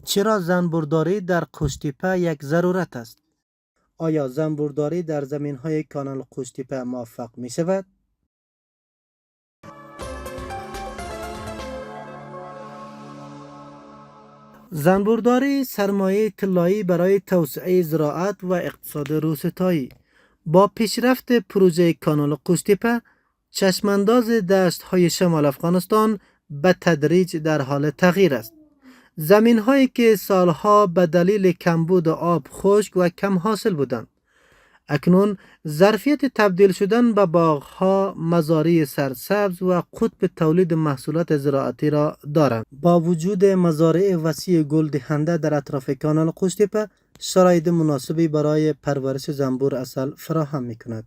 چرا زنبورداری در قوشتیپه یک ضرورت است؟ آیا زنبورداری در زمین‌های کانال قوشتیپه موفق می شود؟ زنبورداری سرمایه طلایی برای توسعه زراعت و اقتصاد روستایی. با پیشرفت پروژه کانال قوشتیپه، چشمانداز دشت‌های شمال افغانستان به تدریج در حال تغییر است. زمین هایی که سالها به دلیل کمبود آب خشک و کم حاصل بودند، اکنون ظرفیت تبدیل شدن به باغها، مزارع سرسبز و قطب تولید محصولات زراعتی را دارند. با وجود مزارع وسیع گل دهنده در اطراف کانال قوشتیپه، شرایط مناسبی برای پرورش زنبور عسل فراهم می کند.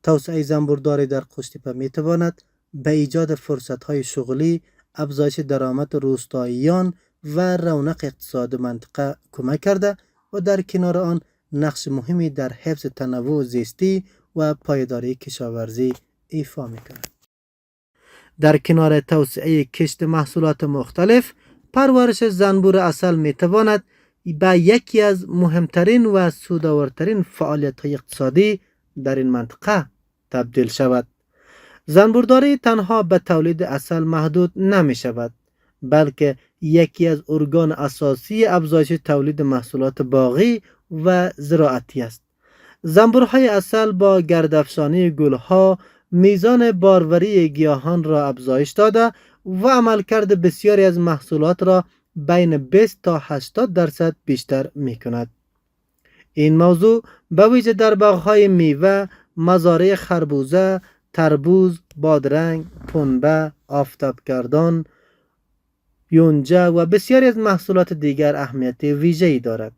توسعه زنبورداری در قوشتیپه می تواند به ایجاد فرصت های شغلی، افزایش درآمد روستاییان و رونق اقتصاد منطقه کمک کرده و در کنار آن نقش مهمی در حفظ تنوع زیستی و پایداری کشاورزی ایفا می‌کند. در کنار توسعه کشت محصولات مختلف، پرورش زنبور عسل می‌تواند به یکی از مهمترین و سودآورترین فعالیت‌های اقتصادی در این منطقه تبدیل شود. زنبورداری تنها به تولید عسل محدود نمی‌شود، بلکه یکی از ارگان اساسی افزایش تولید محصولات باغی و زراعتی است. زنبورهای عسل با گردافشانی گلها میزان باروری گیاهان را افزایش داده و عملکرد بسیاری از محصولات را بین 20 تا 80% بیشتر می کند. این موضوع به ویژه در باغهای میوه، مزارع خربوزه، تربوز، بادرنگ، پنبه، آفتابگردان، یونجه و بسیاری از محصولات دیگر اهمیت ویژه‌ای دارد.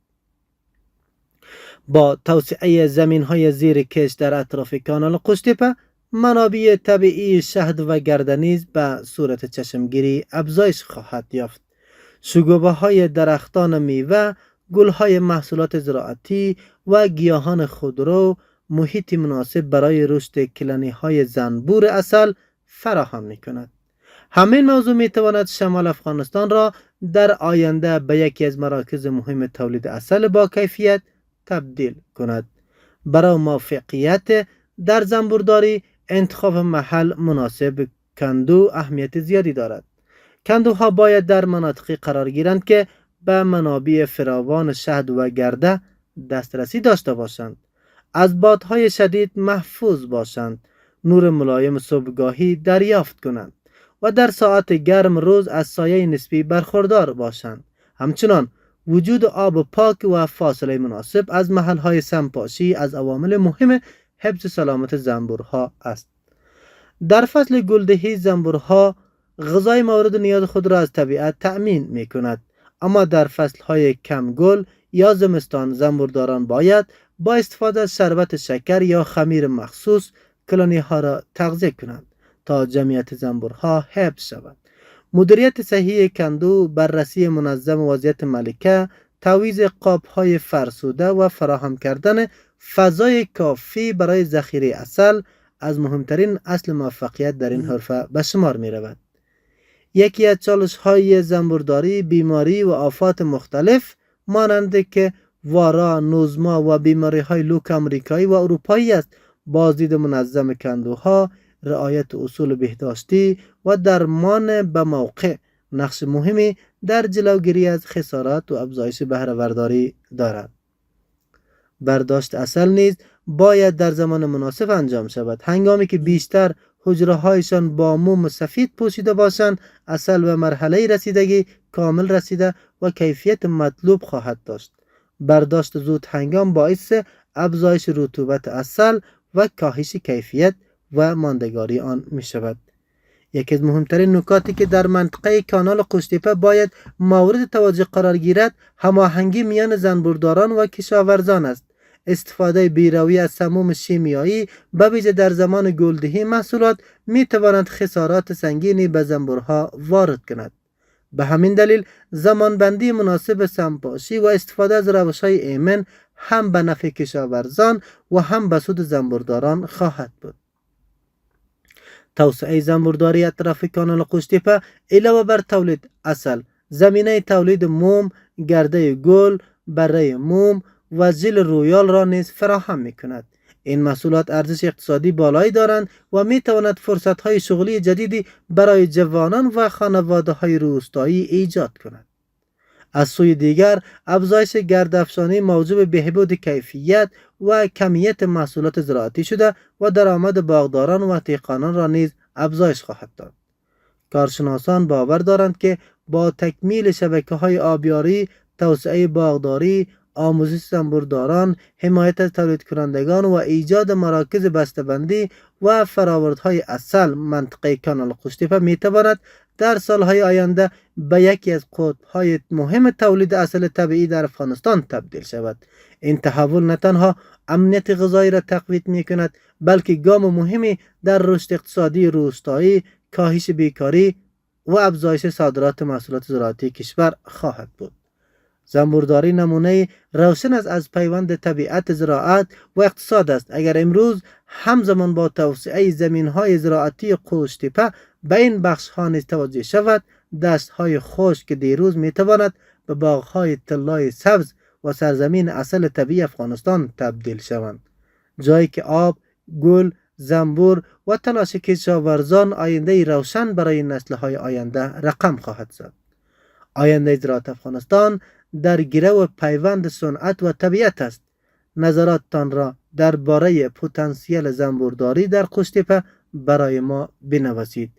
با توسعه زمین‌های زیر کشت در اطراف کانال قوشتیپه، منابع طبیعی شهد و گرده نیز به صورت چشمگیری افزایش خواهد یافت. شکوفه‌های درختان میوه، گل‌های محصولات زراعتی و گیاهان خودرو محیط مناسب برای رشد کلانی‌های زنبور عسل فراهم می‌کند. همین موضوع می‌تواند شمال افغانستان را در آینده به یکی از مراکز مهم تولید عسل با کیفیت تبدیل کند. برای موفقیت در زنبورداری، انتخاب محل مناسب کندو اهمیت زیادی دارد. کندوها باید در مناطقی قرار گیرند که به منابع فراوان شهد و گرده دسترسی داشته باشند، از بادهای شدید محفوظ باشند، نور ملایم صبحگاهی دریافت کنند و در ساعت گرم روز از سایه نسبی برخوردار باشند. همچنان وجود آب پاک و فاصله مناسب از محل‌های سمپاشی از عوامل مهم حفظ سلامت زنبورها است. در فصل گلدهی زنبورها غذای مورد نیاز خود را از طبیعت تأمین می کند، اما در فصل‌های کم گل یا زمستان زنبورداران باید با استفاده از شربت شکر یا خمیر مخصوص کلونی‌ها را تغذیه کنند تا جمعیت زنبورها حفظ شود. مدیریت صحیح کندو، بررسی منظم وضعیت ملکه، تعویض قاب‌های فرسوده و فراهم کردن فضای کافی برای ذخیره عسل از مهمترین اصل موفقیت در این حرفه به شمار می رود. یکی از چالش‌های زنبورداری بیماری و آفات مختلف مانند که وارا، نوزما و بیماری‌های لوک امریکایی و اروپایی است. بازدید منظم کندوها، رعایت اصول بهداشتی و درمان به موقع نقش مهمی در جلوگیری از خسارات و افزایش بهره‌برداری دارد. برداشت عسل نیز باید در زمان مناسب انجام شود. هنگامی که بیشتر حجره‌هایشان با موم سفید پوشیده باشند، عسل به مرحله رسیدگی کامل رسیده و کیفیت مطلوب خواهد داشت. برداشت زود هنگام باعث افزایش رطوبت عسل و کاهش کیفیت و ماندگاری آن می شود. یکی از مهمترین نکاتی که در منطقه کانال قوشتیپه باید مورد توجه قرار گیرد، هماهنگی میان زنبورداران و کشاورزان است. استفاده بی‌رویه از سموم شیمیایی به ویژه در زمان گلدهی محصولات می تواند خسارات سنگینی به زنبورها وارد کند. به همین دلیل زمانبندی مناسب سمپاشی و استفاده از روش‌های ایمن هم به نفع کشاورزان و هم به سود زنبورداران خواهد بود. توسعه زنبورداری اطراف کانال قوشتیپه علاوه بر تولید عسل، زمینه تولید موم، گرده گل، بره موم و ژل رویال را نیز فراهم می‌کند. این محصولات ارزش اقتصادی بالایی دارند و می‌تواند فرصت‌های شغلی جدیدی برای جوانان و خانواده‌های روستایی ایجاد کند. از سوی دیگر افزایش گردافشانی موجب بهبود کیفیت و کمیت محصولات زراعتی شده و درآمد باغداران و دهقانان را نیز افزایش خواهد داد. کارشناسان باور دارند که با تکمیل شبکه‌های آبیاری، توسعه باغداری، آموزش زنبورداران، حمایت از تولید کنندگان و ایجاد مراکز بسته‌بندی و فرآوردهای عسل منطقه کانال قوشتیپه میتواند در سالهای آینده به یکی از قطب‌های مهم تولید عسل طبیعی در افغانستان تبدیل شود. این تحول نه تنها امنیت غذایی را تقویت می‌کند، بلکه گام مهمی در رشد اقتصادی روستایی، کاهش بیکاری و افزایش صادرات محصولات زراعتی کشور خواهد بود. زنبورداری نمونه روشن است از پیوند طبیعت زراعت و اقتصاد است. اگر امروز همزمان با توسعه زمین‌های زراعتی قوشتیپه به این بخش‌ها نیز توجه شود، دشت‌های خشک که دیروز می‌تواند به باغ‌های طلای سبز و سرزمین عسل طبیعی افغانستان تبدیل شوند، جایی که آب، گل، زنبور و تلاش کشاورزان آینده روشن برای نسل‌های آینده رقم خواهد زد. آینده زراعت افغانستان در گرو پیوند صنعت و طبیعت است. نظراتتان را درباره پتانسیل زنبورداری در قوشتیپه برای ما بنویسید.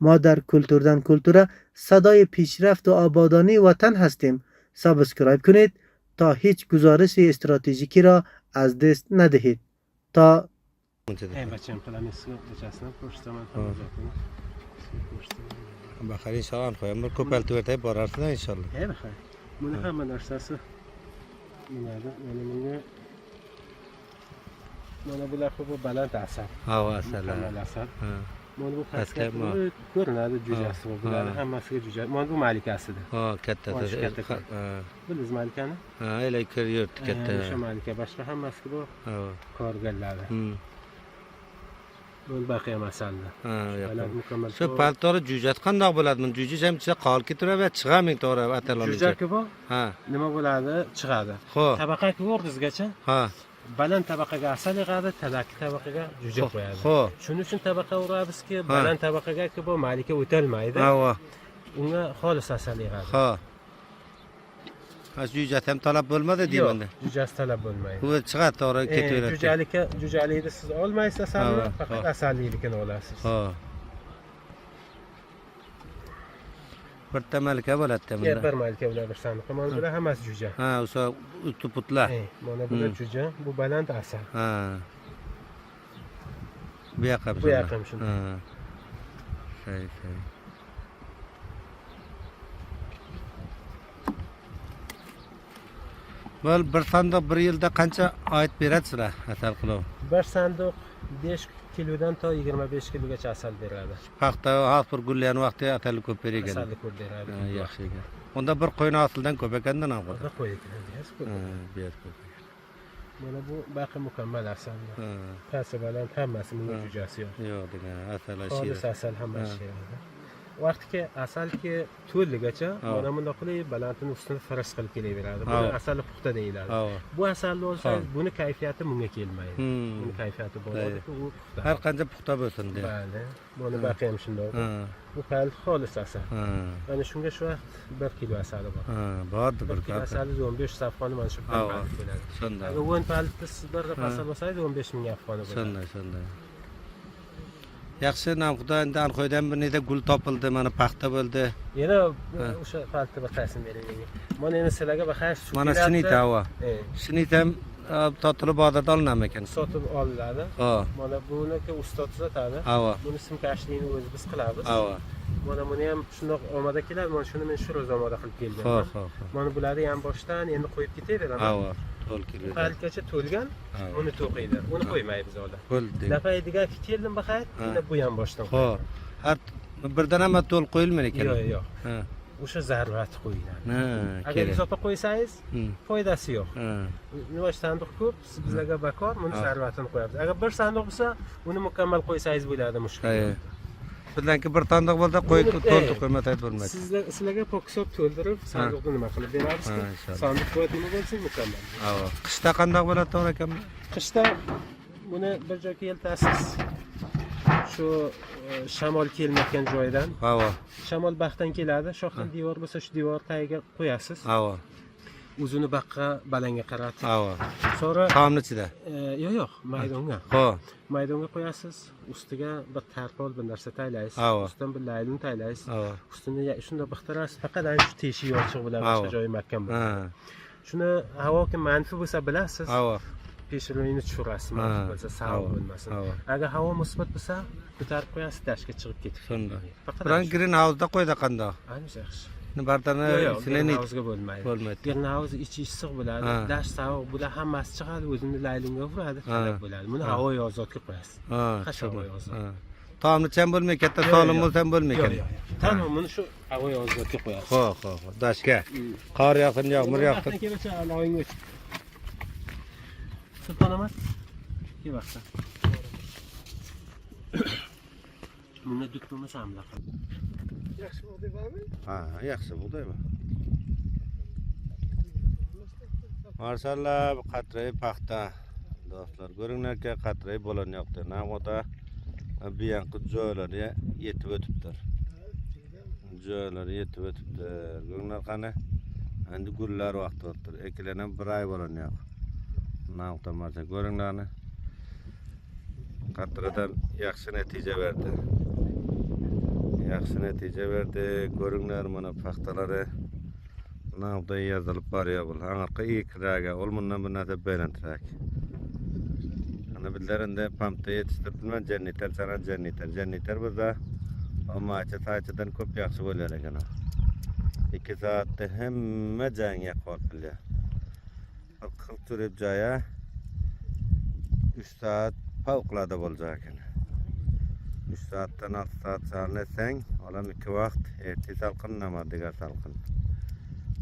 ما در کلتوردن کلتوره صدای پیشرفت و آبادانی وطن هستیم. سابسکرایب کنید تا هیچ گزارش استراتژیکی را از دست ندهید. تا بخیر انشالله خواهیم بر کوپل تو ارتای بار ارتای انشالله بخیر من هم من ارساس من بولا خوب بلند عسل ها عسل من بو پس که کور نه جوجه است بولا هم مسک جوجه من بو مالک است ها کته بلز مالکانه ها الای کریوت کته شو مالک باش هم مسک بو کارگل لاله من باقی مسئله شو پالتور جوجه قنداق بولاد من جوجه جم چه قال کی تو و چغا می تو رو اتلام جوجه که با ها نما بولاده چغاده خو طبقه که ورد زگچن ها بلند طبقه عسل قاعده تلاک طبقه جوجه قویاده خو شنو طبقه ورا بس که بلند طبقه که با مالک اوتل مایده ها اون خالص عسلی قاعده خو از جوجه هم طلب بولماده دیوانه جوجه طلب بولماید هو چقدر تو رو کی تو جوجه علی دست آلمایست عسل فقط عسلی لیکن ولاست ها برتمال که ولات تمام برمال که ولا برسان كمان بلا هم از جوجه ها وسا تو بطلع ما بلا جوجه بو بلند عسل ها بیاقم شنو شاي ول bir sandık bir yılda kança ait beretsizlar asal qilib? Bir sandık 5 kilodan ta 25 kilogacha asal beradi. Vaqtda har bir gullan vaqtda asal ko'p bergan. Asal ko'p beradi. Yaxshi ekan. Unda bir qo'yni asildan ko'p ekandan ham. Bir qo'y ekan, biyat ko'p. Mana bu baqi mukammal asal. Pasi bilan hammasi bunga jo'jasi yo'q. Yo'q degan asal Xolis asal hammasi shiradi. Vaqti ki asal ki to'lligacha mana bunda qilib balandini ustini farash qilib kelaveradi. Bu asal puxta deyiladi. Bu asal bo'lsa buni kayfiyati bunga kelmaydi. Buni kayfiyati bo'ladi, u puxta. Har qancha puxta bo'lsin de. Bali. Buni baqi ham shunday. Bu hal xolis asal. Mana shunga shu vaqt 1 kilo asali bor. Bordi 1 kilo. Asali 15 safxoni mana shu pal keladi. Shunday. Agar 10 paltis bir asal bo'lsa 15 ming afg'oni bo'ladi. Shunday. Yaxshi, nam xudo endi Anxoydan bir neda gul topildi, mana paxta bo'ldi. Yana o'sha paltni bir taslim bering. Mana endi sizlarga baxay shu. Mana shinita havo. Shinita ham totilib bozorda olinadi ekan. Sotib olinadi. Mana buniki ustoz tuzatadi. Buni simkashlikni o'zi biz qilamiz. Mana buni ham shundoq omada keladi. Mana shuni men shu ro'z omada qilib kelganman. Mana bularni ham boshdan endi qo'yib ketaveraman. Palkacha to'lgan, uni to'qiydi. Uni qo'ymaymiz hozir. Bo'ldi. Nafaydiga keldim baxay, endi bu ham boshdan. Xo'p. Har birdan ham to'l qo'yilmaydi ekan. Yo'q. O'sha zarurati qo'yiladi. Agar izofa qo'ysangiz, foydasi yo'q. Nima sanduq ko'p, bizlarga bakor, buni zarvatini qo'yamiz. Agar bir sanduq bo'lsa, uni mukammal qo'ysangiz bo'ladi mushkul. Bizlarki bir tandiq bo'lsa qo'yib to'ldirib qo'ymataydi bo'lmaydi. Sizlarga pokisob to'ldirib, sandiqni nima qilib beramiz? Ha, inshaalloh. Sandiq qo'yadimi bo'lsa mukammal. Ava. Qishda qandoq bo'ladi to'g'ri ekan? Qishda buni bir joyga eltasiz. Shu shamol kelmayotgan joydan. Ava. Shamol baxtdan keladi, shoxdan devor bo'lsa shu devor tagiga qo'yasiz. Ava. O'zini baqqa balanga qaratib. Ava. Sonra Tomni ichida. yo'q, maydonga. Xo'p. Maydonga qo'yasiz, ustiga bir tarpol bir narsa taylaysiz, Ava. ustidan bir laylin taylaysiz. Ava. Ustini shunda bixtirasiz, faqat ana shu teshik yochiq bilan boshqa Ava. joyi mahkam Ha. bo'ladi. Shuni havoga manfi bo'lsa bilasiz, Ava. peshiroyini tushirasiz, manfi bo'lsa sovuq bo'lmasin. Ava. Agar havo musbat bo'lsa, ko'tarib qo'yasiz, dashga chiqib ketib. Shunda. Faqat Biron green house da qo'ydi qandoq? ancha yaxshi. Bartani Green house-ga bo'lmaydi. bo'lmaydi. Green house ichi issiq bo'ladi, Ha. dash sovuq, bular hammasi chiqadi, o'zini laylinga uradi, Ha. talab bo'ladi. Buni havo ozodga qo'yasiz. Ha. Havo ozod. Ha. Tomni cham bo'lmay, katta solim bo'lsa ham bo'lmay ekan. Tamam, buni shu havo ozodga qo'yasiz. Xo'p. Dashga. Qor yog'sin, yomg'ir yog'sin. Kelacha aloyinga o'ch. Sulton Ahmad. Ke vaqtda. Buni duk bo'lmasa ham laqab. Yaxshi bug'doy bormi? Ha, yaxshi bug'doymi? Marshallah, qatray paxta. Do'stlar, ko'ringlarki, qatray bo'lanyapti. Navoda buyanqi joylari yetib o'tibdir. Joylari yetib o'tibdir. Ko'ringlar qani? Endi gullar vaqti o'tdir. Ekilardan bir oy bo'lanyapti. Navoda marsa ko'ringlarni. Qatradan yaxshi natija berdi. Yaxshi natija berdi. Ko'ringlar mana paxtalari navoda yozilib boryapti. Anarqa ikraga olmundan bir narsa belantirak. Ana bizlarinde pampta yetiştirdiler cenneter sana cenneter burada ama açıdan köp yaxşı bo'lar ekan. 2 soatda hamma jangga qo'yildi. 40 turib joya 3 soat favqulodda bo'lacak ekan. 3 soatdan 6 soat sarlasang, olam 2 vaqt erta salqin namadiga salqin.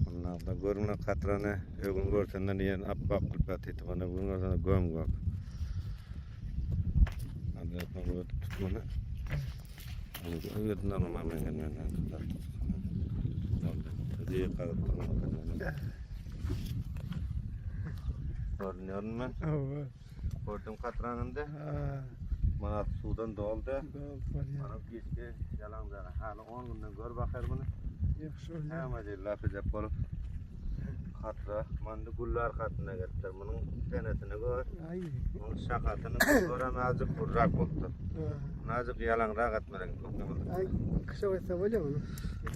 Bunlarda ko'ringlar qatrani o'g'in ko'rsandan yer appoq qilib yotibdi. Mana bunga go'm. Tutmana. Yerden almam ben. Tadi qarab turibman. Ko'ryapman. Ko'rdim qatranimda. Mana suvdan doldi. Mana kechga yalang'da hali 10 kundan ko'r baxir buni. Yaxshi o'ynadi. Hamma joy lafizab qolib. Qatra, manda gullar qatına getdi. Bunun tanesini ko'r. Bunun shaqatini ko'ram azib burrak bo'ldi. Nazik yalang'roq atmagan ko'p. Ay, qisha o'tsa bo'ladimi?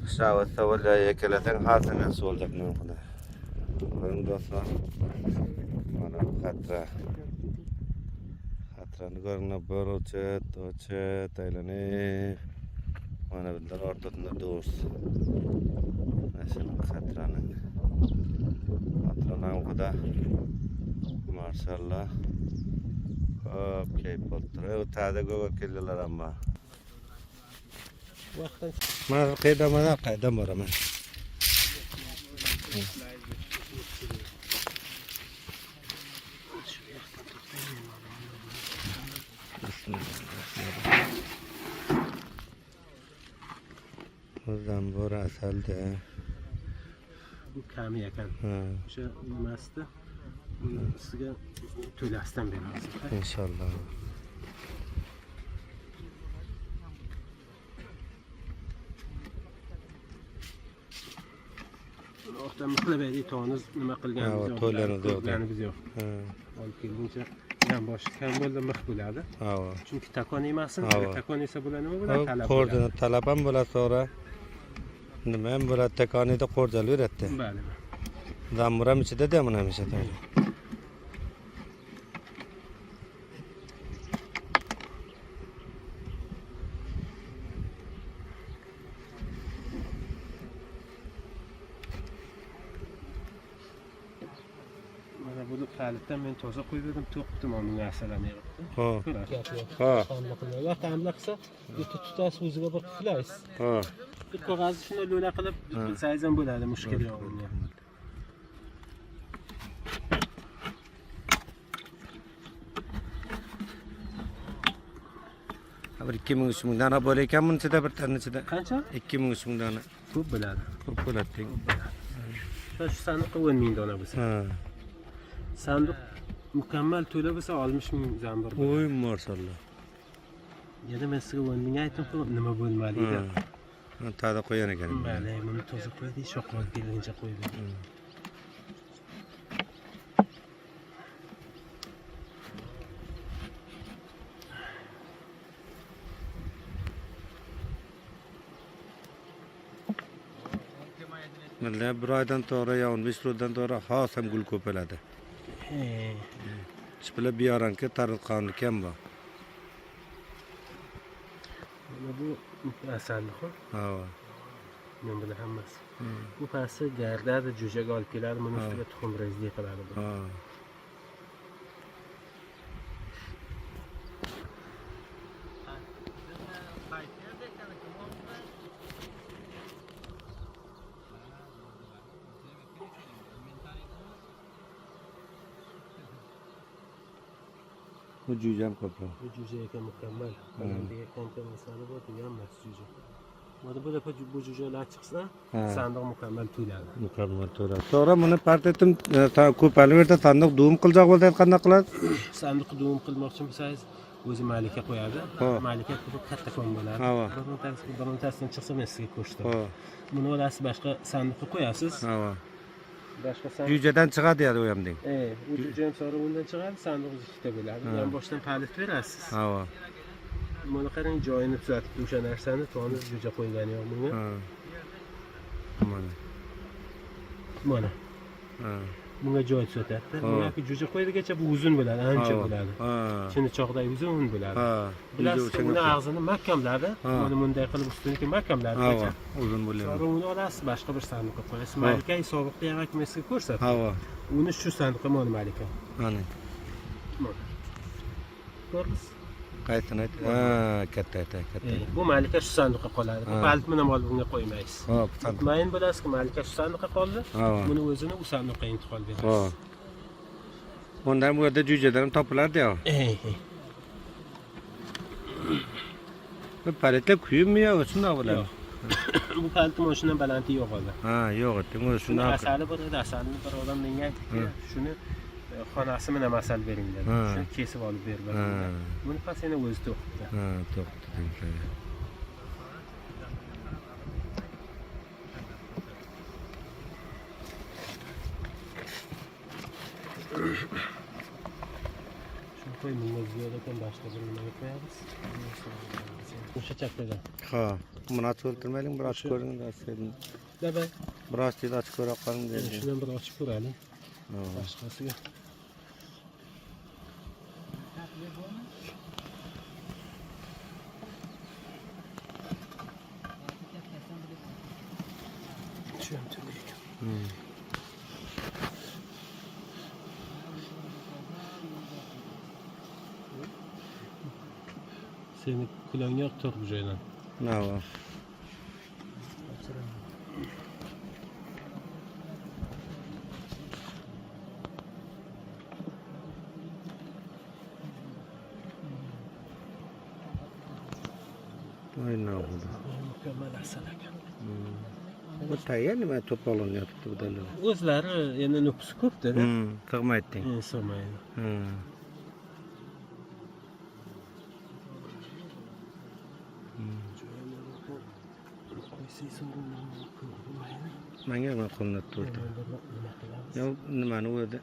Qisha o'tsa bo'ladi, ekelasang hosil yaxshi bo'ladi men xudo. Ko'ring do'stlar. Mana qatra. Qatrani ko'ringlar, bir o'chet aylanib. Mana bundan o'rtasida do'rs. Mana qatraning. Qatraning xudo. Maşallah. Hop, keyif bo'ldi. O'tada go'g'il keldilar amma. Vaqtdan Mana qaydan boraman. O'zdan bora asalda. bu kam ekan. O'sha nimasida ustiga to'lasdan beramiz. İnşallah. Ortamı qilib aytdik, to'g'niz nima qilganimiz yo'q. To'ylarimiz yo'q. Olib kelguncha ham bosh kam bo'ldi, mix bo'ladi. Chunki takon emasin. Takon esa bular nima bo'ladi? Talab. Qo'rjini talab ham bo'ladi sonra. Nima ham bo'ladi? Takonida qo'rjal beradi. Bali. Zammuram ichida-da mana hamisha to'g'ri. Mana bu qalitdan men toza qo'yib edim, to'qibdim uni narsalarni yig'ibdi. Ha. Ular ta'mla qilsa, tutasiz o'ziga bir quflaysiz. Bir qog'ozni shuni lo'la qilib qilsangiz ham bo'ladi, mushkil yo'q. bir 2000-3000 dana bo'lar ekan bunun ichida bir tane ichida. Qancha? 2000-3000 dana. Ko'p bo'ladi. Ko'p bo'ladi deng. Shu sandiqqa 10 ming dona bo'lsa. Ha. Sandiq mukammal to'la bo'lsa 60 ming zambir. Oy maşallah. Yana men sizga 10 ming aytdim-ku, nima bo'lmaydi. Ha. Tada qo'ygan ekan. Bale, buni toza qo'ydik, shoqolib kelguncha qo'ydik. Malla bir oydan sonra ya 15 kundan sonra hasam gul ko'paladi. Shpila biyaranki tarqanli kam bor. Mana bu asalli-ku. Ha. Men buni hammasi. Bu pasti gardadi, jo'jaga olib keladi, buni ustiga tuxum rezli qiladi. Ha. Bu cücem kopya. Bu jo'ja ekan mukammal. Balandiga qancha masala bor, tuganmas jo'ja. Mana bu defa bu jo'jalar chiqsa, sandiq mukammal to'ladi. Mukammal to'ladi. To'g'ri, buni partiyam ko'palib yerda sandiq dum qiljoq bo'lsa qanday qiladi? Sandiqni dum qilmoqchi bo'lsangiz, o'zi malika qo'yadi. Malika ko'p kattakon bo'ladi. Birontasidan chiqsa men sizga ko'rsataman. Buni olasiz, boshqa sandiqqa qo'yasiz. Boshqa sandiq. Jo'jadan chiqadi ya u ham deng. U jo'ja ham sora undan chiqadi, sandiq ikkita bo'ladi. Yan boshdan palit berasiz. Mana qarang, joyini tuzatib o'sha narsani to'g'ri jo'ja qo'ygani yo'q bunga. Mana. Bunga joy tuzatadi. Bunga jo'ja qo'ydigacha bu uzun bo'ladi, ancha bo'ladi. Chini choqdagi uzun bo'ladi. Bilasiz, uni og'zini mahkamladi. Mana bunday qilib ustuniga mahkamladi. Uzun bo'ladi. Sonra uni olasiz, boshqa bir sandiqqa qo'yasiz. Malika sobiqda ham akmasiga ko'rsatdi. Uni shu sandiqqa mana malika. Mana. Ko'rdingiz? Qaytini ayt. Katta. Bu malika shu sandiqqa qoladi. Bu palitni ham olib bunga qo'ymaysiz. Mayin bilasizki, malika shu sandiqqa qoldi. Buni o'zini u sandiqqa intiqol berasiz. Bundan bu yerda jo'jadan ham topilardi-ya. Bu palitlar kuyibmi yo, shundoq bo'ladi? Bu palit mana shundan balanti yo'q hozir. Yo'q edi. Mana Shuni asali bor edi, asalini bir odam menga aytdi, shuni xonasi bilan asal bering dedi. Shuni kesib olib berib berdi. Buni pasina o'zi to'qibdi. To'qibdi. Shuni qo'y, bunga ziyoda ekan, boshqa bir nimaga qo'yamiz. O'sha chapdaga. Buni ochib o'tirmaylik, bir ochib ko'ring, Davay. Bir ochib ko'ra qoling dedi. Shundan bir ochib ko'raylik. Boshqasiga. Shu ham turli ekan. Seni kulağın yok tur bu joydan. Ne var? Aynen oldu. Mükemmel asal ekan. Bu tayyor nima to'polonyapti bu dalada? O'zlari endi nüfusi ko'p-da. Sig'maydi. Sig'maydi. Menga nima qilinib turdi? Yo, nimani o'yda?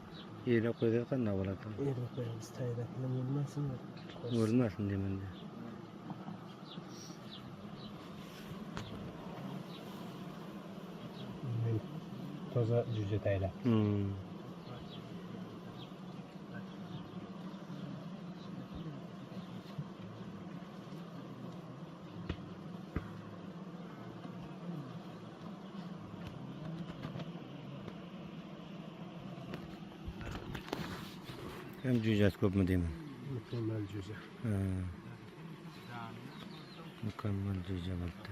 Yerga qo'ysa qanday bo'ladi? Yerga qo'yamiz, tayyorlab bo'lmasin. Bo'lmasin demanda. Toza jo'ja tayyorlab. Hem cücət kopma deyim. Mükemmel jo'ja. Mükemmel cücə baktı.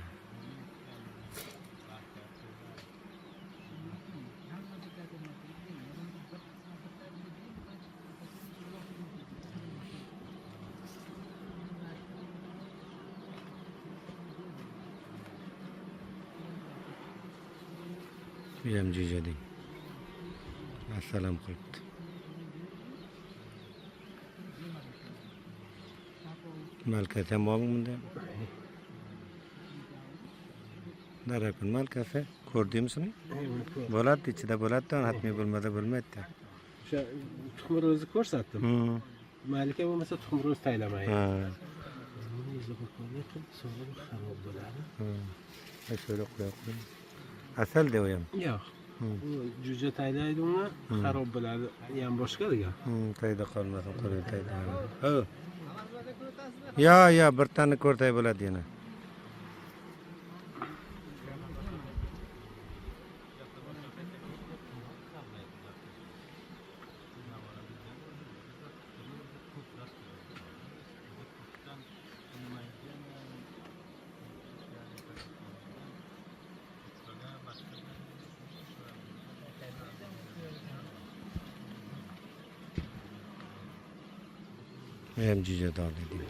Uyam jo'ja deng. Assalom qilibdi. Malkasi ham bormi bunda? Darakun malkasi. Ko'rdingmi? Bo'ladi, ichida bo'ladi, hatmiy bo'lmada bo'lmaydi. O'sha tuxum ro'zi ko'rsatdim. Malika bo'lmasa tuxum ro'z taylamaydi. Xarob bo'ladi. Şöyle koyalım. Asal de oyam. Yo'q. Jo'ja taylaydi uni, xarob bo'ladi. Ham boshqa degan. Tayda qolmasin, qo'lga tayda. Ya, bir tane ko'rtay bo'ladi yana. Hem cüce dağlı değil.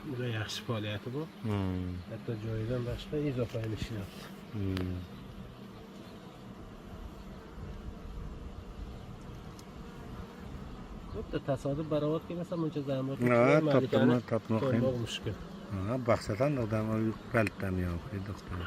Bu da yaxshi faoliyati bu. Hatto joyidan boshqa izofaga ishlayapti. Bitta tasodif barobat kelmasa buncha zamir. Topmoq mushkul. Baxsatan odam yuqaltam yo'q, doktor.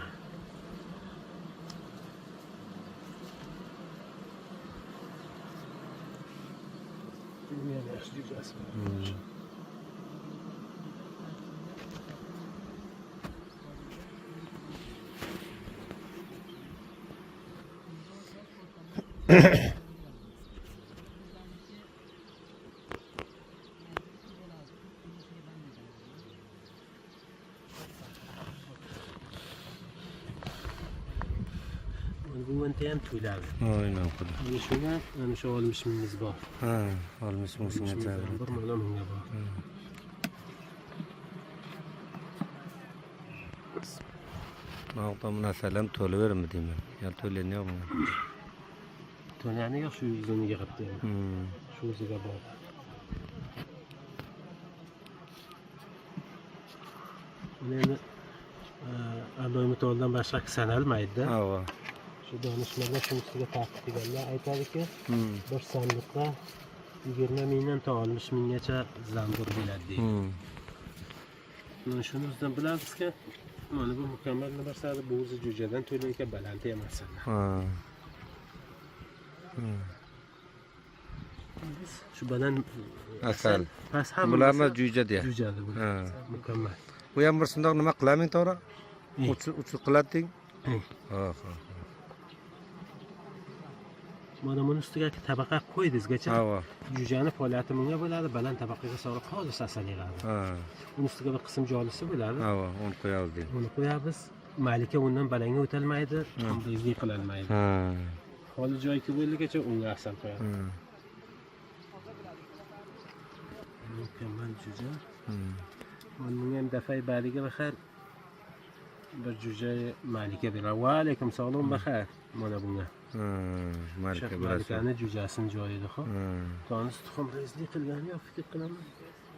Bu menta ham to'ladi. Aynan qildi. Mana shunga, mana shu 60 mingiz bor. Ha, 60 mingga jabr. 1 million mingga bor. Maqtam nasalam to'lavermi deyman. Ya to'lani yo'qmi? To'lani yo'q, shu yuzini yig'ibdi. Shu o'ziga bor. Buni endi Alloh mutoldan boshqa sanalmaydi-da. Ha. Shu donishmandlar shuni ustiga ta'kidlaganlar aytadiki, bir sandiqqa 20 mingdan to 60 minggacha zambur bo'ladi deydi. Mana shuni o'zidan bilamizki, mana bu mukammal narsada bu o'zi jo'jadan to'layotgan balanti emas. Shu baland Asal. Pas ham bularni jo'ja deya. Jo'jadi bu. Mukammal. Bu ham bir shundoq nima qilaming to'g'ri? Uch qilading. Mana buni ustiga tabaqa qo'ydingizgacha. Jo'jani faoliyati bunga bo'ladi, baland tabaqaga solib xolis asal yig'adi. Uni ustiga bir qism jolisi bo'ladi. Uni qo'yamiz. Uni qo'yamiz. Malika undan balanga o'tolmaydi, qilolmaydi. Holi joyki bo'lganicha unga asal qo'yadi. Mukammal jo'ja. Bunga ham dafay bariga baxar bir jo'ja malika beradi. Va alaykum salom baxar. Mana bunga. Malika Malikani jo'jasini joyida, xo'p. Tonis tuxum rezli qilgani yo'q, fikr qilaman.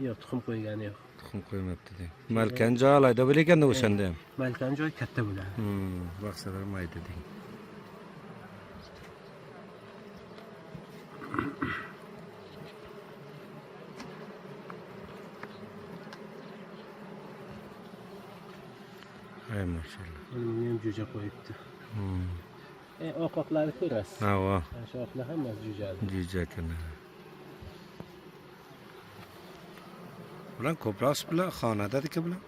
Yo'q, tuxum qo'ygani yo'q. Tuxum qo'ymabdi deng. Malkani joyi alayda bo'lganda o'shanda ham. Malkani joyi katta bo'ladi. Baxsalar mayda deng. Ay maşallah. Buni ham jo'ja qo'yibdi. Oqoqlari ko'rasiz. Shu oqlar hammasi jo'jadi. Jo'ja ekan. Bular ko'proq bilan xonadadiki bular.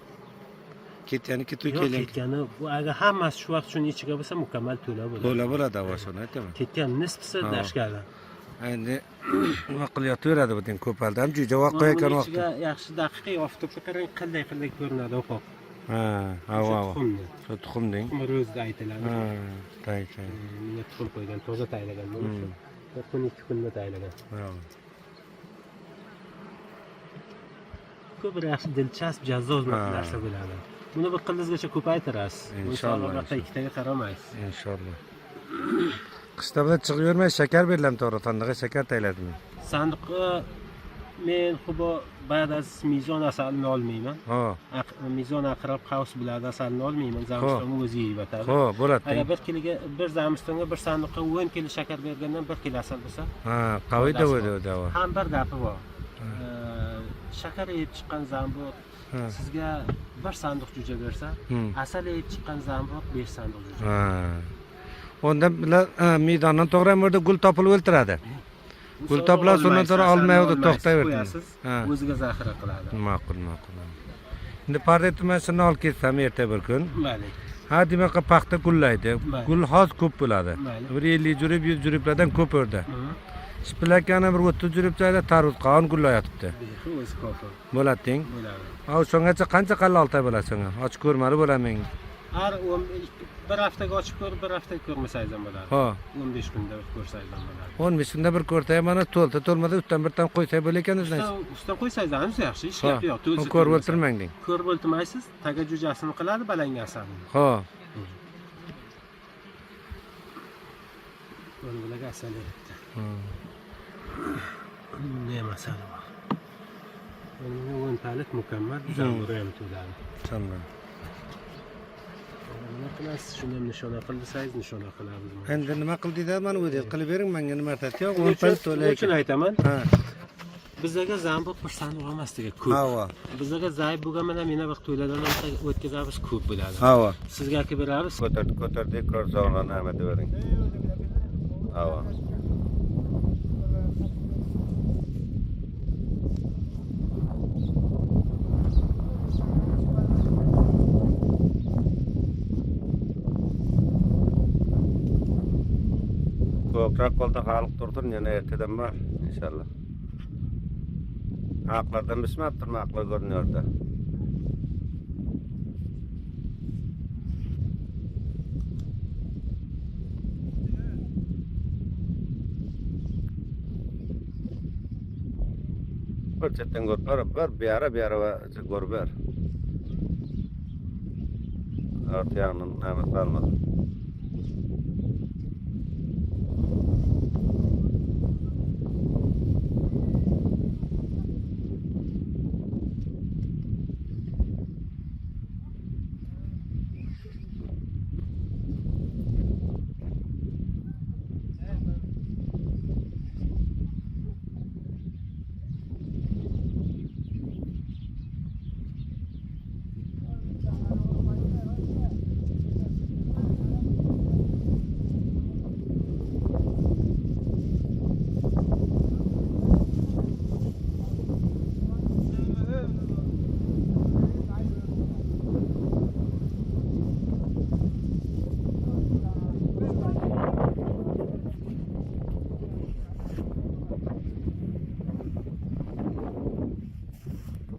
Ketganiki to'y kelgan. Ketgani bu agar hammasi shu vaqt shuni ichiga bo'lsa mukammal to'la bo'ladi. To'la bo'ladi avashini aytaman. Ketgan nisbisi dashkada. Endi nima qilyapti bu deng ko'palda ham jo'ja voq qo'ygan vaqt. Yaxshi daqiqiy oftobga qarang qanday ko'rinadi oqoq. Shu tuxum deng. Ro'zda aytiladi. Tay. Menga tuxum qo'ygan, toza taylagan bo'lsa. 12 kunda taylagan. Ko'p yaxshi dilchasp, jazzob narsa bo'ladi. Buni bir qildizgacha ko'paytirasiz. Inshaalloh. Albatta ikkitaga qaramaysiz. Inshaalloh. Qishda bilan chiqib yurmay shakar beriladi to'g'ri, tandiga shakar tayladimi? Sandiqqa Men xubo ba'd az mizon asalini olmayman. Ha. Mizon aqrab qavs biladi asalini olmayman. Zamistonga o'zi yeyib atadi. Ha, bo'ladi. Agar 1 kiloga bir zamistonga bir sandiqqa 10 kilo shakar bergandan 1 kilo asal bo'lsa, Ha, qavida o'di. ham bir gapi bor. Shakar yeyib chiqqan zambot sizga 1 sandiq jo'ja bersa, asal yeyib chiqqan zambot 5 sandiq jo'ja. Ha. Onda bilan maydondan to'g'ri yerda gul topilib o'ltiradi. Gul toplar so'ndan sonra olmaydi, to'xtayverdi. O'ziga zaxira qiladi. Ma'qul. Endi pardet men shuni olib ketsam erta bir kun. Mayli. Ha, demak paxta gullaydi. Gul hoz ko'p bo'ladi. Bir 50 jurib 100 juriblardan ko'p o'rda. Shpilakani bir 30 jurib joyda tarvuz qon gullayotibdi. O'zi ko'p. Bo'lading. Bo'ladi. Ha, o'shungacha qancha qalla olta bo'lasing? Ochib ko'rmadi bo'lamen. Har bir haftaga ochib ko'rib, bir haftaga ko'rmasangiz ham bo'ladi. Ha. 15 kunda ko'rsangiz ham bo'ladi. 15 kunda bir ko'rtay mana to'lmada üstten birdan qo'ysak bo'lar ekan o'zdan. Usta qo'ysangiz ham yaxshi, ish gap yo'q. Ko'rib o'tirmang deng. Ko'rib o'tirmaysiz, taga jo'jasini qiladi, balanga asalini. Ha. Buni bilan asal beribdi. Ne masala bor. Bunga 10 talik mukammal zambur ham to'ladi. Tamam. Nima qilasiz? Shuni nishona qilsangiz nishona qilamiz. Endi nima qildinglar? Mana o'zi qilib bering, menga nima aytadi? Yo'q, 10 pul to'lay. Uchun aytaman. Ha. Bizga zambur bir sandiq olmasdiga ko'p. Ha. Bizga zaif bo'lgan mana mena bir to'ylardan o'tkazamiz ko'p bo'ladi. Ha. Sizga aka beramiz. Ko'tardik, ko'rsog'larni amati bering. Ha. Ko'proq qoldi xalq turdir, yana ertadan bor inshaalloh. Haqlardan bismabdir, haqlar ko'rinardi. Bir chetdan ko'rib, bir yara va ko'rib ber. Ortayağının neymet kalmadı.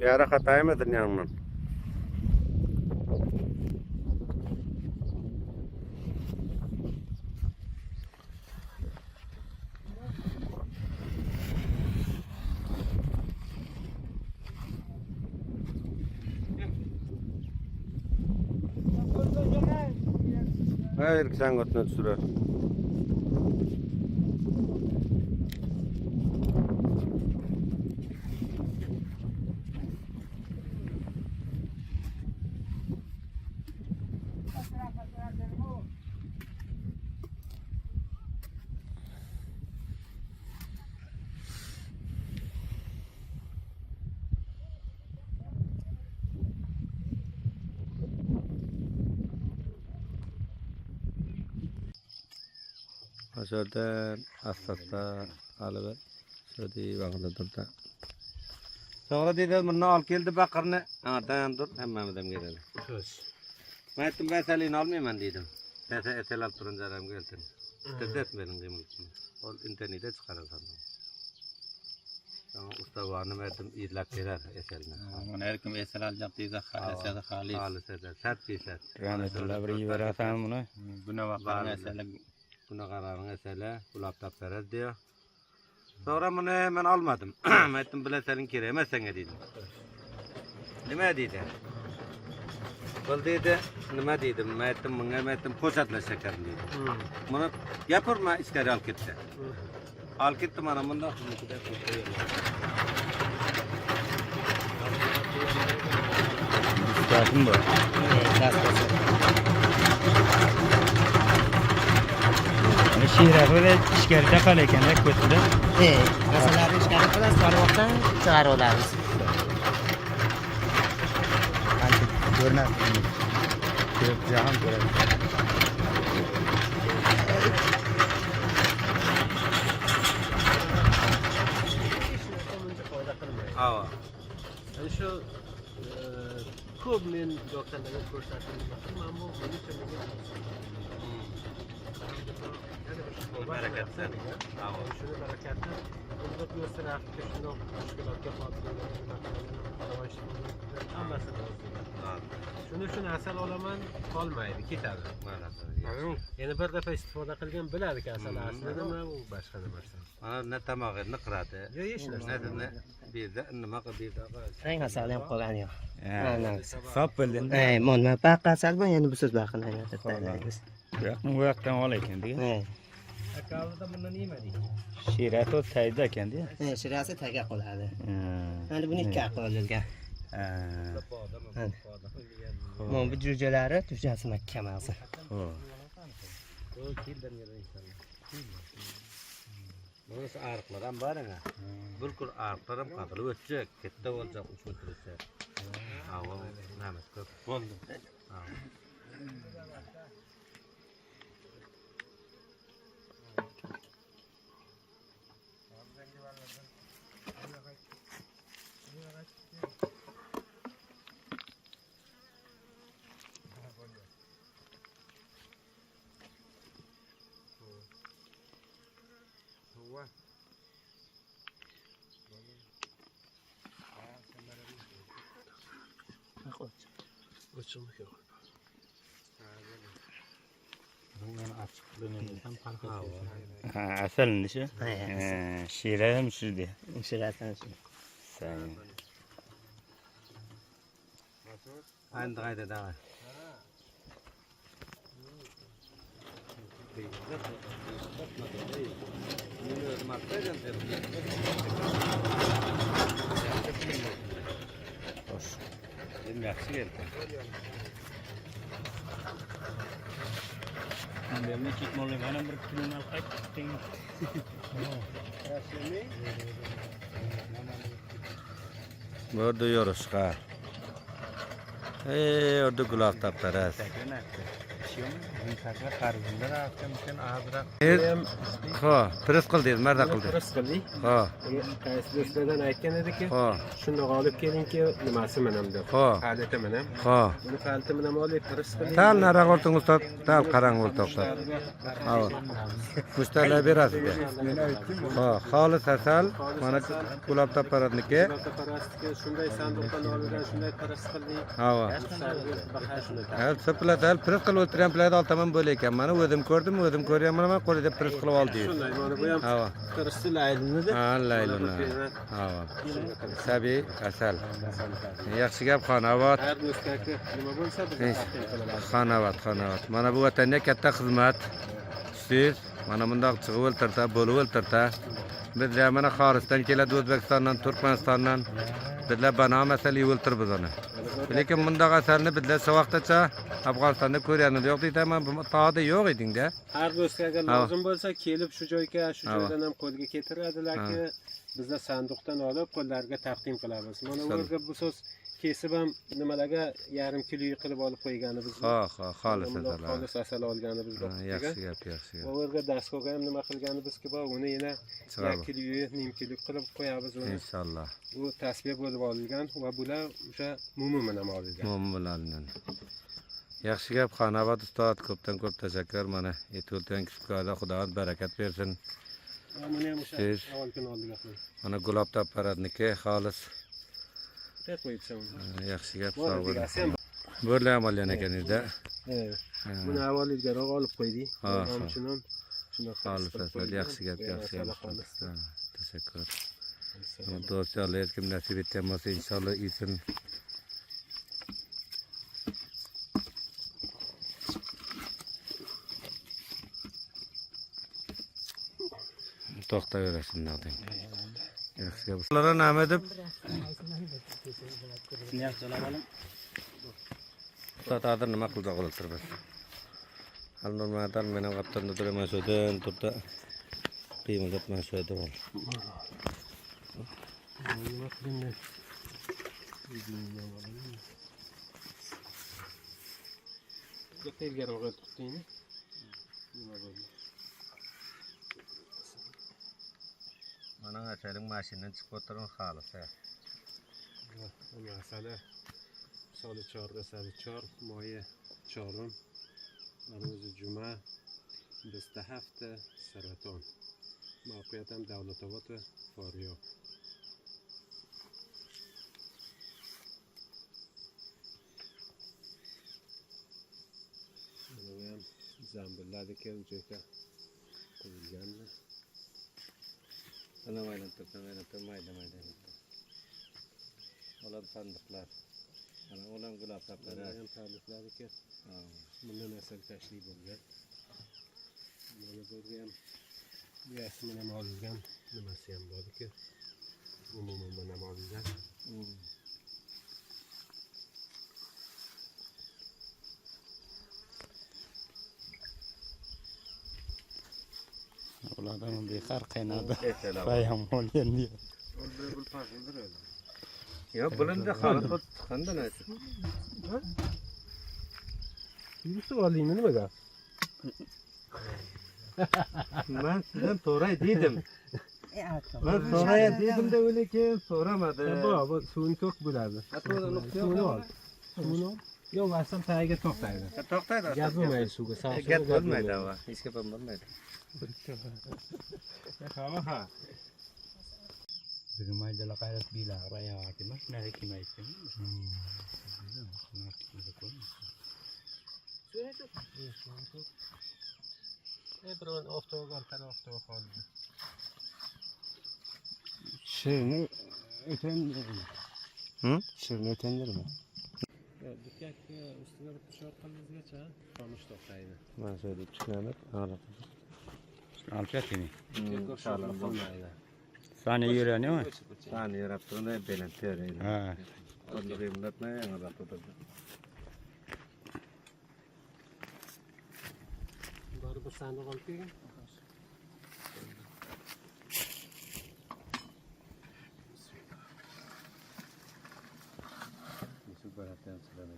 Bir ara hataymadın yanından. Hayır, sen götüne sürer. Aşağıda asasta alıver. Şöyle bakın durda. Sonra dedi bunu al geldi bakarını. Anadan dur hemen adam geldi. Ben ettim ben selini almayayım dedim. Ben esel alıp durunca adam geldi. Tedet benim dedim. O internete çıkarır sandım. Usta varını verdim idlak verer eseline. Ona herkim esel alacak diye halise halis. Halise sert bir sert. Rahmetullah bir verasam bunu. Buna bakan esele. Buna kararın esele, kulap tap verir diyor. Sonra bunu hemen almadım. Ettim bile senin kiremezsen dedim. Nime dedi? Bul dedi, nime dedim? Ettim bunu, ettim poşetle şekerim dedim. Bunu yapırma iskari al gitti. Al gitti bana bundan. Kasım bu. Şiire böyle işgalde kalırken de kötü de. Masalarni ishkari qilib, so'roqdan chiqarib olamiz. Ancha ko'rinadi. Ko'p jahon ko'radi. Hava. Yani şu ko'p men doktorlarga ko'rsatilmoqda, mana bu Bereketsen. Hava. shuni barakati o'zbek yo'stirafti shuni mushkulotga hammasi shuning uchun asal olaman qolmaydi, ketadi. Yana bir daf'a istifoda qilgan biladi-ki asal asli nima, u boshqa narsa. Mana ne tamog'ini qiradi. Yo'q, hech narsa. Ne birda nima qilib birda Rang asali ham qolgan yo'q. Sop bildin. Mana baqa asal bu endi bu so'z baqinaymiz. Bu yoqdan ol ekan degan. Akalida bundan yemedik. Shira to tayda ekan de. Shirasi taga qoladi. Mana buni ikki aql olgan. Mana bu jo'jalari tujasi mahkamasi. Bunisi ariqlar ham bor anga. Bir kun ariqlar ham qaqilib o'tacak, katta bo'lsa uch o'tirsa. Havo namiz ko'p bo'ldi. Asalni shu. Shira ham shu de. Shirasi shu. Sayın. Endi qayda davar. Yaxshi keldi. Benim çekmeli bana bir kriminal kaçtın. Burada yoruşqa. Orada gulab taptaras. Ha, pres qildi, marda qildi. Pres qildik. Ha. Qaysi do'stlardan aytgan ediki, Ha. shunda olib kelingki, nimasi menam deb. Ha. Halati menam. Ha. Buni kaliti menam olib pres qildik. Tal nara o'rting ustoz, tal qarang o'rtoqlar. Ha. Mushtarlar berasiz. Ha, xolis asal, mana gulab taptaradniki. Shunday sanduqdan olingan, shunday pres qildik. Ha. Hal saplat, hal pres qilib o'tirgan playda oltaman bo'lar ekan. Mana o'zim ko'rdim, o'zim ko'rganman, mana qo'lida pres qilib oldi. Shunday, mana bu ham Ha. pressi laylini deb. Ha, laylini. Ha. Sabiy asal. Yaxshi gap Xonobod. Har do'stlarga nima bo'lsa biz taqdim qilamiz. Xonobod. Mana bu vatanga katta xizmat. Siz mana bundoq chiqib o'ltirta, bo'lib o'ltirta. Bizlar mana xorijdan keladi, O'zbekistondan, Turkmanistondan. Bizlar bano masala o'ltir biz uni. Lekin bundoq asalni bizlar shu vaqtgacha Afg'onistonda ko'rganimiz yo'q deydi, men bu tog'da yo'q eding-da. Har do'stlarga lozim bo'lsa, kelib shu joyga, shu joydan ham qo'lga keltiradilar-ki, bizlar sanduqdan olib qo'llariga taqdim qilamiz. Mana bu yerga bu so'z kesib ham nimalarga yarim kilo qilib olib qo'yganimiz bor. Ha, xolis asal. Xolis asal olganimiz bor. Yaxshi gap, yaxshi gap. Bu yerga daskoga ham nima qilganimizki bor, uni yana 1 kilo, 1/2 kilo qilib qo'yamiz uni. Inshaalloh. Bu tasbih bo'lib olingan va bular o'sha mumi bilan olingan. Mum bilan. Yaxshi gap Xonobod ustoz, ko'pdan ko'p tashakkur. Mana e'tibor kishikoda Xudood barakat bersin. Buni ham o'sha Siz avval kuni oldiga qo'ydik. mana gulob tapparadniki xolis. Tek qo'yibsan uni. Yaxshi gap, sog' bo'ling. Sen Bo'rlar ham olgan ekaningizda. buni avval ilgariroq olib qo'ydik. Ha, ha. Shundan shunday Xolis asal, yaxshi gap, yaxshi gap. Tashakkur. Do'stlar, kim nasib etgan bo'lsa inshaalloh isin. To'xtayverasizlar deng. Yaxshi gap. Ularga nima deb? Ne yapıyorlar oğlum? Usta tadır nima qilsa qilsin biz. Hal normaldan meni qaptanda turaman şöden turda. Qiymalat mana shu yerda bor. Nima qilingan? Bitta ilgariroq tutdingmi? Nima bo'ldi? Mana acharing mashinadan chiqib o'tirgan xolis. Masala soat 4da saat 4 moya 4. Mana o'zi juma bizda hafta saraton. Mavqiyatim Davlatobod va Faryob. Mana bu ham zambillardagi joyga qo'yilganmi? Ana maylantirib mayda. Ular sandiqlar. Ana ular gulab Mana ham tariflardagi bundan asal tashli bo'lgan. Mana bu ham rasmi ham olingan, nimasi ham borki, umuman mana ham olingan. Ulardan bekar qaynadi. Bayam olgan diye. Bu farklıdır öyle. Ya bulanda xalq chiqqanda nasi. Yusuf alayım nima gap? Men sizdan so'ray dedim. Men so'ray dedim-da lekin so'ramadi. Bu suvni to'q bo'ladi. Suvni ol. Suvni ol. Yo'q, aslan tagiga to'xtaydi. To'xtaydi. Gaz bo'lmaydi suvga, Gap bo'lmaydi va hech gap bo'lmaydi. Ha. Bir maydalar qayrat bilar rayati mas nari kimaysin. Biron avtogar tarafta qoldi. Şunu ötendirme. Hı? Şunu ötendirme. Ya dikkat üstüne bir tişört qilingizgacha qamish to'xtaydi. Mana shu yerda chiqadi. Alfiyatini. Ko'rsatib bo'lmaydi. Sani yürüyorsun mi? Sani yarab turdi, belan teraydi. Ha. Qanday millatni yana turdi. Bari bir sandiq olib kelgin. Shu baratdan chiqadi.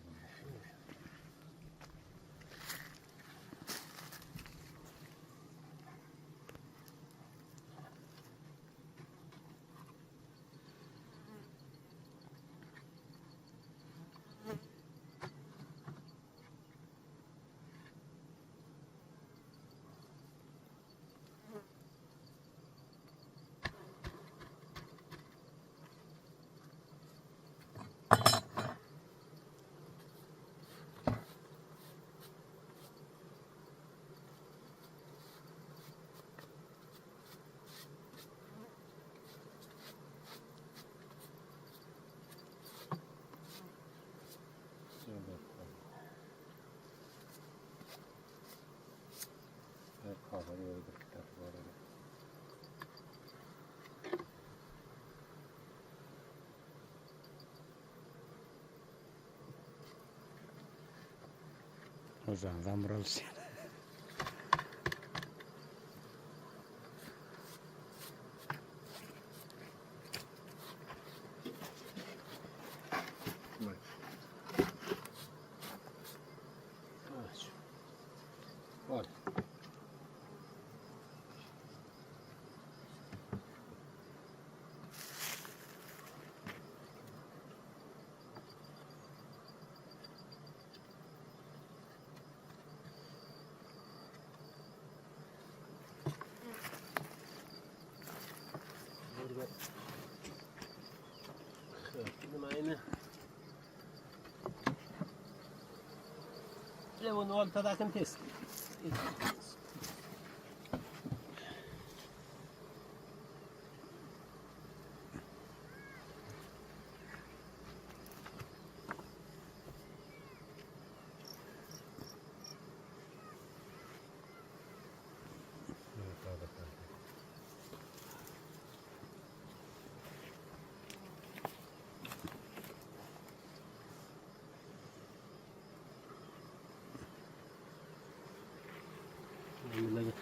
O zaman zamralsın. Var. Nima endi? Bunu ortadakini test. Alhamdulillah,